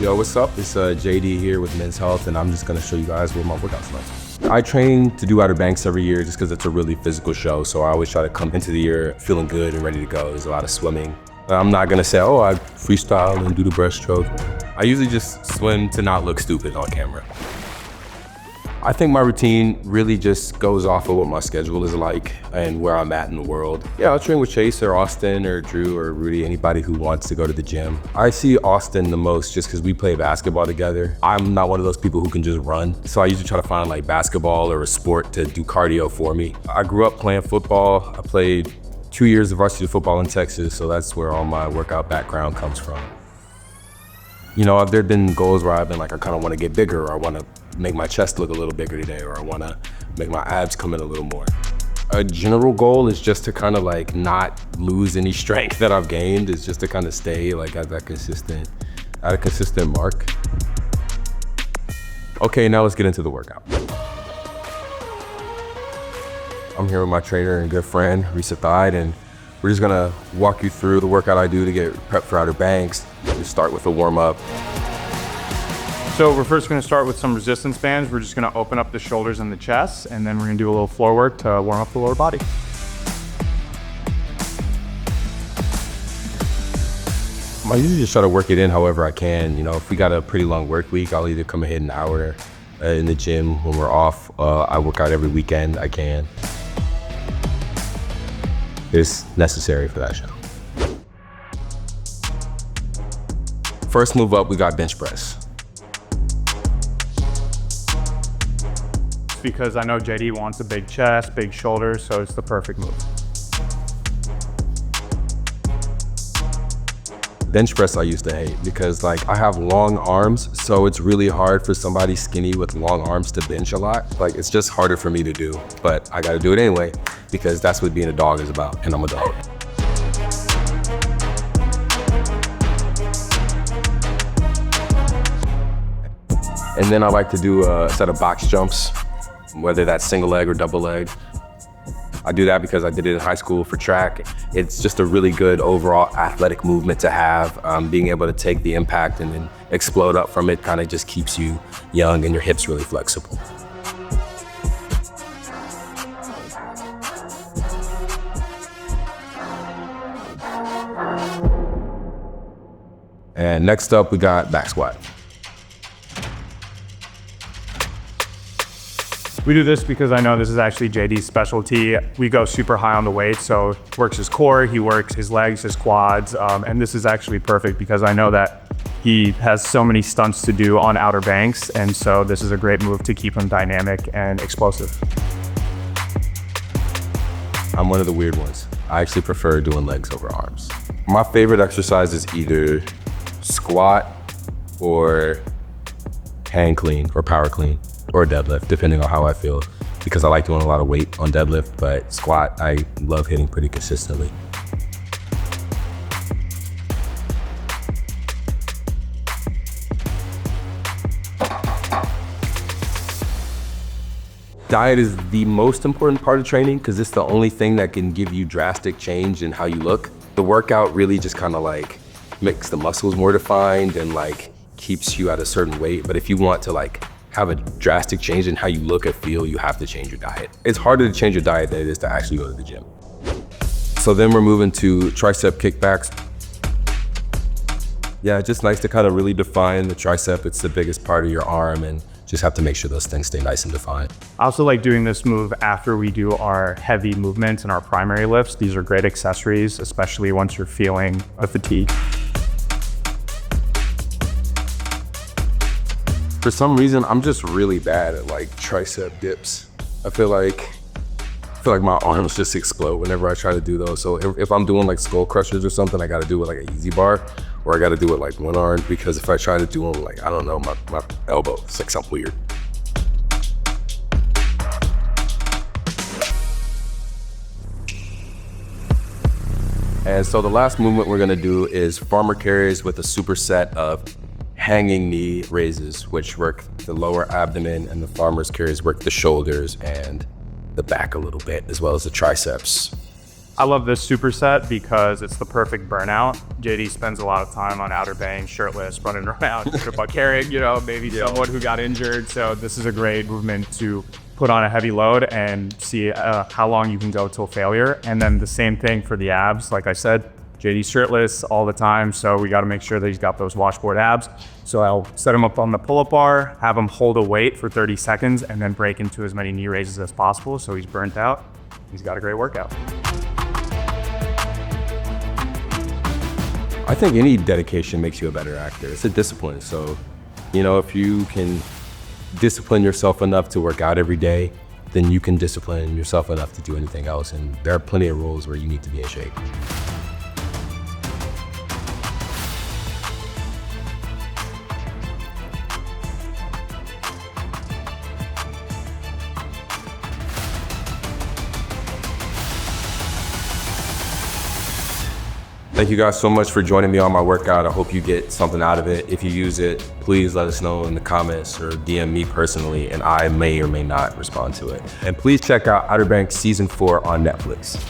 Yo, what's up? It's JD here with Men's Health, and I'm just gonna show you guys what my workouts like. I train to do Outer Banks every year just because it's a really physical show, so I always try to come into the year feeling good and ready to go. There's a lot of swimming. I'm not gonna say, oh, I freestyle and do the breaststroke. I usually just swim to not look stupid on camera. I think my routine really just goes off of what my schedule is like and where I'm at in the world. Yeah, I'll train with Chase or Austin or Drew or Rudy, anybody who wants to go to the gym. I see Austin the most just because we play basketball together. I'm not one of those people who can just run, so I usually try to find like basketball or a sport to do cardio for me. I grew up playing football. I played 2 years of varsity football in Texas, so that's where all my workout background comes from. You know, there have been goals where I've been like, I kind of want to get bigger, or I want to make my chest look a little bigger today, or I want to make my abs come in a little more. A general goal is just to kind of like not lose any strength that I've gained. It's just to kind of stay like at a consistent mark. Okay, now let's get into the workout. I'm here with my trainer and good friend, Tricep Kickbacks, and we're just gonna walk you through the workout I do to get prepped for Outer Banks. We start with a warm up. So we're first gonna start with some resistance bands. We're just gonna open up the shoulders and the chest, and then we're gonna do a little floor work to warm up the lower body. I usually just try to work it in however I can. You know, if we got a pretty long work week, I'll either come and hit an hour in the gym when we're off. I work out every weekend I can. It's necessary for that show. First move up, we got bench press. Because I know JD wants a big chest, big shoulders, so it's the perfect move. Bench press I used to hate because like I have long arms, so it's really hard for somebody skinny with long arms to bench a lot. Like it's just harder for me to do, but I gotta do it anyway because that's what being a dog is about, and I'm a dog. And then I like to do a set of box jumps, whether that's single leg or double leg. I do that because I did it in high school for track. It's just a really good overall athletic movement to have. Being able to take the impact and then explode up from it kind of just keeps you young and your hips really flexible. And next up, we got back squat. We do this because I know this is actually JD's specialty. We go super high on the weight, so he works his core, he works his legs, his quads, and this is actually perfect because I know that he has so many stunts to do on Outer Banks, and so this is a great move to keep him dynamic and explosive. I'm one of the weird ones. I actually prefer doing legs over arms. My favorite exercise is either squat or hang clean or power clean or deadlift, depending on how I feel, because I like doing a lot of weight on deadlift, but squat, I love hitting pretty consistently. Diet is the most important part of training because it's the only thing that can give you drastic change in how you look. The workout really just kind of like makes the muscles more defined and like keeps you at a certain weight, but if you want to like have a drastic change in how you look and feel, you have to change your diet. It's harder to change your diet than it is to actually go to the gym. So then we're moving to tricep kickbacks. Yeah, it's just nice to kind of really define the tricep. It's the biggest part of your arm, and just have to make sure those things stay nice and defined. I also like doing this move after we do our heavy movements and our primary lifts. These are great accessories, especially once you're feeling the fatigue. For some reason, I'm just really bad at like tricep dips. I feel like my arms just explode whenever I try to do those. So if I'm doing like skull crushers or something, I gotta do it like an easy bar, or I gotta do it like one arm, because if I try to do them like, I don't know, my elbow, it's like something weird. And so the last movement we're gonna do is farmer carries with a superset of hanging knee raises, which work the lower abdomen, and the farmer's carries work the shoulders and the back a little bit, as well as the triceps. I love this superset because it's the perfect burnout. JD spends a lot of time on outer banks, shirtless, running around, carrying, maybe someone who got injured. So this is a great movement to put on a heavy load and see how long you can go till failure. And then the same thing for the abs. Like I said, JD's shirtless all the time, so we got to make sure that he's got those washboard abs. So I'll set him up on the pull-up bar, have him hold a weight for 30 seconds, and then break into as many knee raises as possible so he's burnt out. He's got a great workout. I think any dedication makes you a better actor. It's a discipline. So, if you can discipline yourself enough to work out every day, then you can discipline yourself enough to do anything else. And there are plenty of roles where you need to be in shape. Thank you guys so much for joining me on my workout. I hope you get something out of it. If you use it, please let us know in the comments or DM me personally, and I may or may not respond to it. And please check out Outer Banks Season 4 on Netflix.